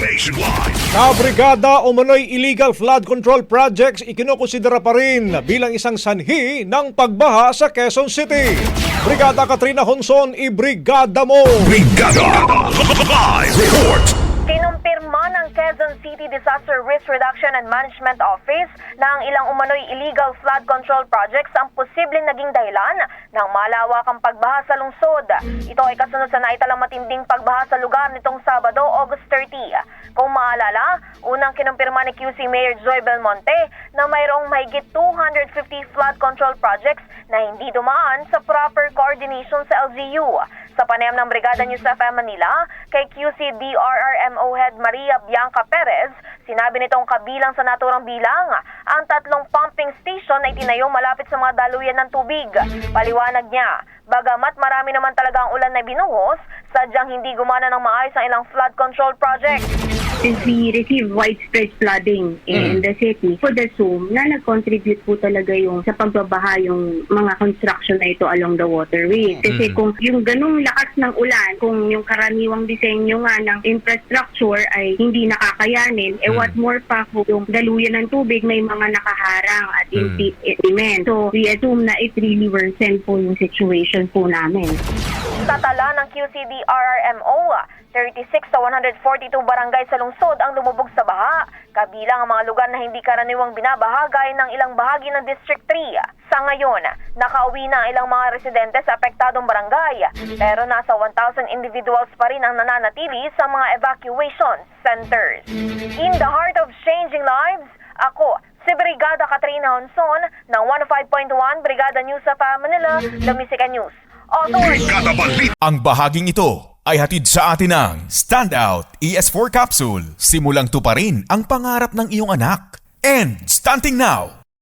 nationwide. Kabrigada umano'y illegal flood control projects ikinukonsidera pa rin bilang isang sanhi ng pagbaha sa Quezon City. Brigada Katrina Honson, ibrigada mo! Brigada Live Report. Kinumpirma ng Quezon City Disaster Risk Reduction and Management Office na ang ilang umano'y illegal flood control projects ang posibleng naging dahilan ng malawakang pagbaha sa lungsod. Ito ay kasunod sa naitalang matinding pagbaha sa lugar nitong Sabado, August 30. Kung maalala, unang kinumpirma ni QC Mayor Joy Belmonte na mayroong mahigit 250 flood control projects na hindi dumaan sa proper coordination sa LGU. Sa panayam ng Brigada News FM Manila, kay QC DRRMO Head Maria Bianca Perez, sinabi nitong kabilang sa naturang bilang ang 3 pumping station na itinayo malapit sa mga daluyan ng tubig. Paliwanag niya, bagamat marami naman talaga ang ulan na binuhos, sadyang hindi gumana ng maayos ang ilang flood control project. Since we received widespread flooding in the city, for the Zoom, na nag-contribute po talaga yung sa pagbabaha yung mga construction na ito along the waterways. Kasi kung yung ganung lakas ng ulan, kung yung karaniwang disenyo nga ng infrastructure ay hindi nakakayanin, what more pa kung yung daluyan ng tubig may mga nakaharang at impediment. So, we assume na it really worsened po yung situation po namin. Tatala ng QCD-RRMO, 36 sa 142 barangay sa lungsod ang lumubog sa baha, kabilang ang mga lugar na hindi karaniwang binabaha gaya ng ilang bahagi ng District 3. Sa ngayon, nakauwi na ang ilang mga residente sa apektadong barangay, pero nasa 1,000 individuals pa rin ang nananatili sa mga evacuation centers. In the heart of changing lives, ako, si Brigada Katrina Honson ng 105.1 Brigada News sa Manila, The Music and News Authority. Brigada Balita. Ang bahaging ito ay hatid sa atin ng Standout ES4 Capsule. Simulang tuparin ang pangarap ng iyong anak. And stunting now,